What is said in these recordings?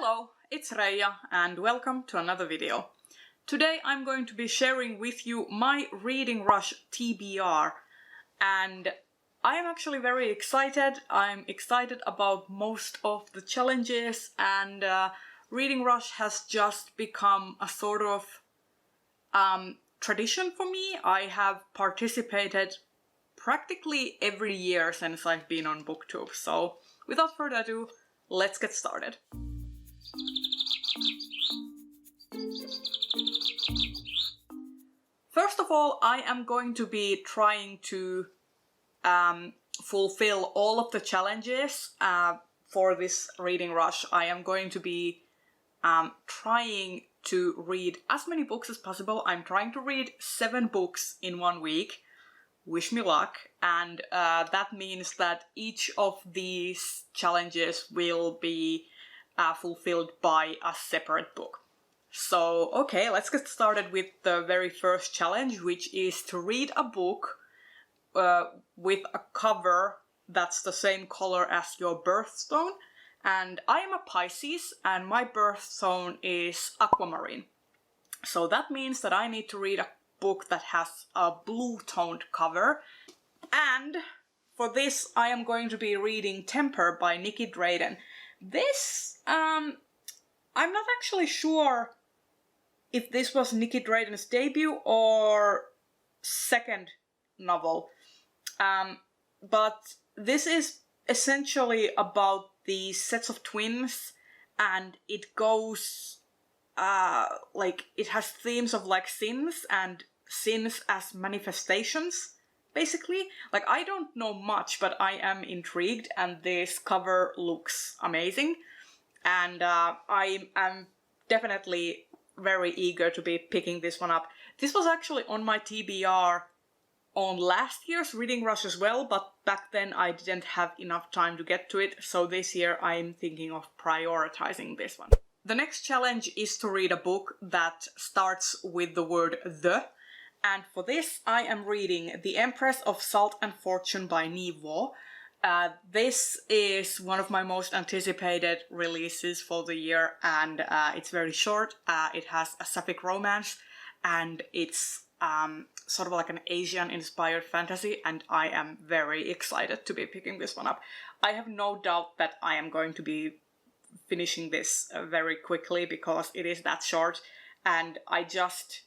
Hello, it's Reija and welcome to another video. Today I'm going to be sharing with you my Reading Rush TBR, and I am actually very excited. I'm excited about most of the challenges, and Reading Rush has just become a sort of tradition for me. I have participated practically every year since I've been on BookTube, so without further ado, let's get started. First of all, I am going to be trying to fulfill all of the challenges for this Reading Rush. I am going to be trying to read as many books as possible. I'm trying to read 7 books in 1 week. Wish me luck. And that means that each of these challenges will be fulfilled by a separate book. So, okay, let's get started with the very first challenge, which is to read a book with a cover that's the same color as your birthstone. And I am a Pisces, and my birthstone is aquamarine. So that means that I need to read a book that has a blue-toned cover. And for this, I am going to be reading Temper by Nicky Drayden. This, I'm not actually sure if this was Nicky Drayden's debut or second novel. But this is essentially about these sets of twins, and it goes, it has themes of like sins and sins as manifestations, basically. Like, I don't know much, but I am intrigued, and this cover looks amazing. And I am definitely very eager to be picking this one up. This was actually on my TBR on last year's Reading Rush as well, but back then I didn't have enough time to get to it, so this year I'm thinking of prioritizing this one. The next challenge is to read a book that starts with the word the, and for this I am reading The Empress of Salt and Fortune by Nghi. This is one of my most anticipated releases for the year, and it's very short. It has a sapphic romance, and it's sort of like an Asian-inspired fantasy, and I am very excited to be picking this one up. I have no doubt that I am going to be finishing this very quickly because it is that short, and I just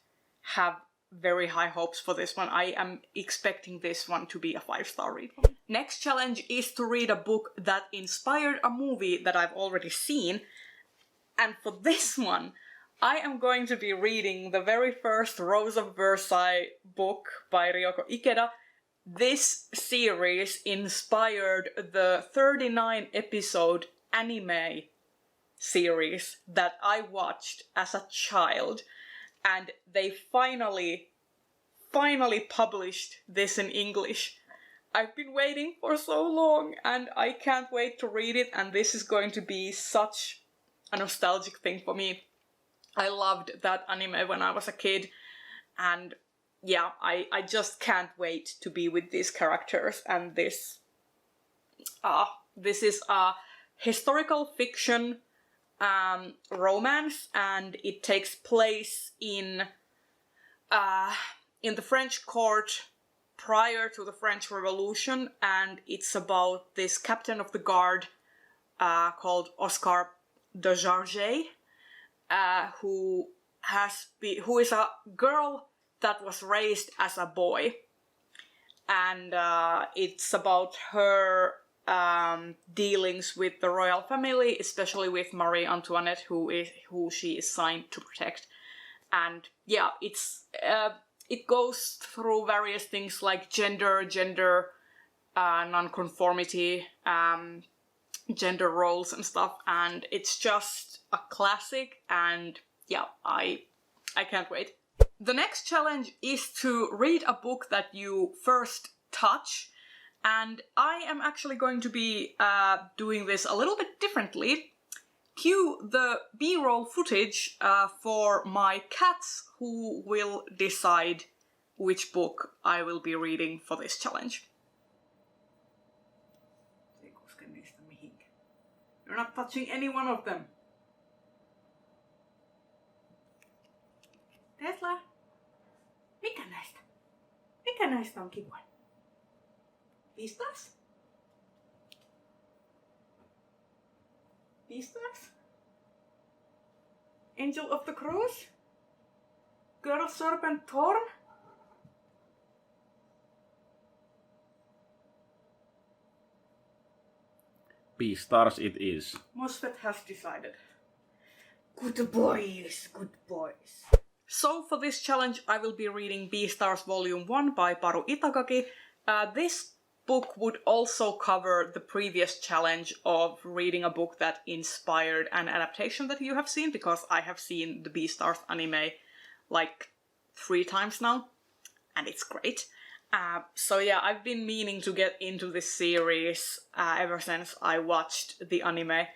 have very high hopes for this one. I am expecting this one to be a 5-star read. Next challenge is to read a book that inspired a movie that I've already seen, and for this one I am going to be reading the very first Rose of Versailles book by Riyoko Ikeda. This series inspired the 39-episode anime series that I watched as a child, and they finally published this in English. I've been waiting for so long, and I can't wait to read it, and this is going to be such a nostalgic thing for me. I loved that anime when I was a kid, and yeah, I just can't wait to be with these characters. And this is a historical fiction romance, and it takes place in the French court prior to the French Revolution, and it's about this captain of the guard called Oscar de Jarget, who is a girl that was raised as a boy, and it's about her dealings with the royal family, especially with Marie Antoinette, who she is signed to protect. And yeah, it goes through various things like gender nonconformity, gender roles and stuff, and it's just a classic, and yeah, I can't wait. The next challenge is to read a book that you first touch, and I am actually going to be doing this a little bit differently. Cue the B-roll footage for my cats, who will decide which book I will be reading for this challenge. You're not touching any one of them. Tesla, mikä näistä on kivoin? Beastars? Beastars? Angel of the Cross? Girl Serpent Torn? Beastars it is. MOSFET has decided. Good boys, good boys. So for this challenge I will be reading Beastars Volume 1 by Paru Itagaki. This book would also cover the previous challenge of reading a book that inspired an adaptation that you have seen, because I have seen the Beastars anime like 3 times now, and it's great. So yeah, I've been meaning to get into this series ever since I watched the anime,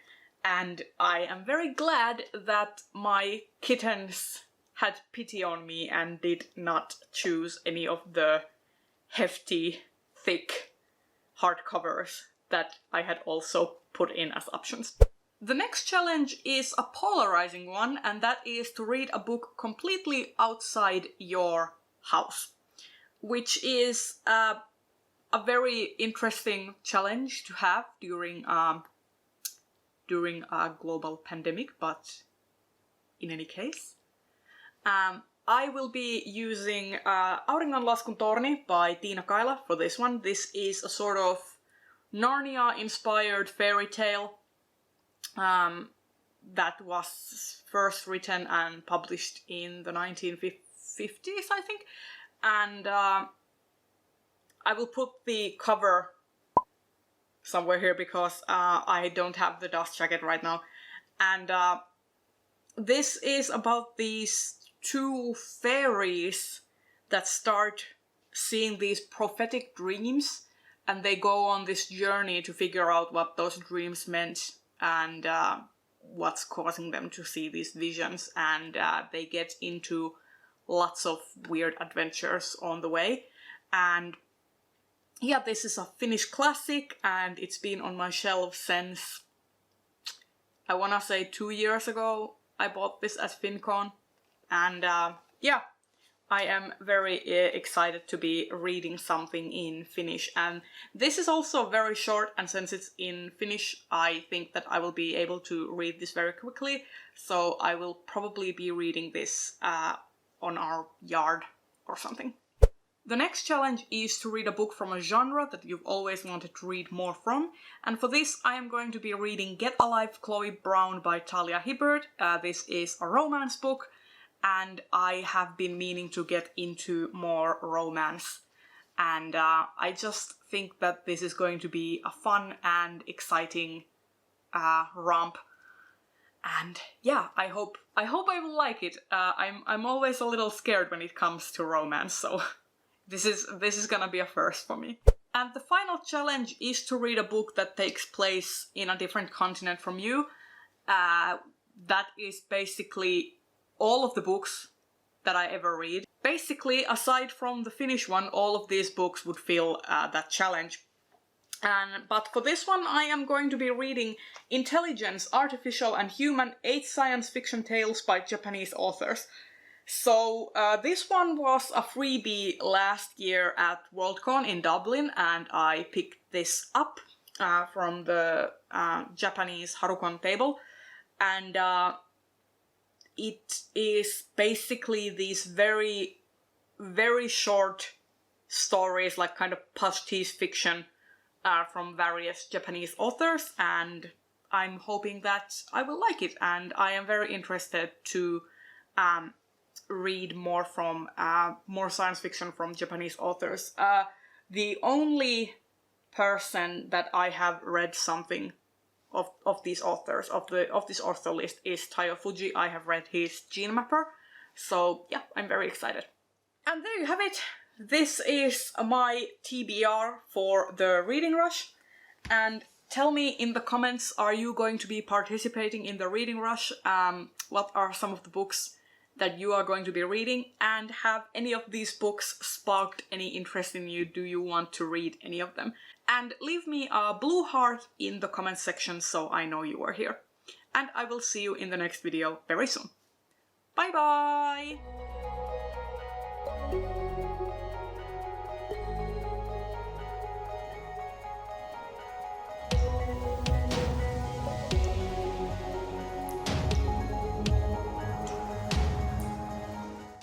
and I am very glad that my kittens had pity on me and did not choose any of the hefty, thick hardcovers that I had also put in as options. The next challenge is a polarizing one, and that is to read a book completely outside your house, which is a very interesting challenge to have during a global pandemic, but in any case. I will be using Auringonlaskun Torni by Tiina Kaila for this one. This is a sort of Narnia-inspired fairy tale that was first written and published in the 1950s, I think. And I will put the cover somewhere here because I don't have the dust jacket right now. And this is about these 2 fairies that start seeing these prophetic dreams, and they go on this journey to figure out what those dreams meant and what's causing them to see these visions, and they get into lots of weird adventures on the way. And yeah, this is a Finnish classic, and it's been on my shelf since, I wanna say 2 years ago. I bought this at FinCon. And yeah, I am very excited to be reading something in Finnish. And this is also very short, and since it's in Finnish, I think that I will be able to read this very quickly. So I will probably be reading this on our yard or something. The next challenge is to read a book from a genre that you've always wanted to read more from. And for this, I am going to be reading Get Alive, Chloe Brown by Talia Hibbert. This is a romance book, and I have been meaning to get into more romance. And I just think that this is going to be a fun and exciting romp. And yeah, I hope I will like it. I'm always a little scared when it comes to romance, so this is gonna be a first for me. And the final challenge is to read a book that takes place in a different continent from you. That is basically all of the books that I ever read. Basically, aside from the Finnish one, all of these books would fill that challenge. But for this one, I am going to be reading Intelligence, Artificial and Human, 8 science fiction tales by Japanese authors. So this one was a freebie last year at Worldcon in Dublin, and I picked this up from the Japanese Harucon table. And it is basically these very, very short stories, like kind of pastiche fiction from various Japanese authors, and I'm hoping that I will like it, and I am very interested to read more from more science fiction from Japanese authors. The only person that I have read something of these authors, of this author list, is Taiyou Fujii. I have read his Gene Mapper, so yeah, I'm very excited. And there you have it. This is my TBR for the Reading Rush, and tell me in the comments, are you going to be participating in the Reading Rush? What are some of the books that you are going to be reading, and have any of these books sparked any interest in you? Do you want to read any of them? And leave me a blue heart in the comment section so I know you are here. And I will see you in the next video very soon. Bye bye!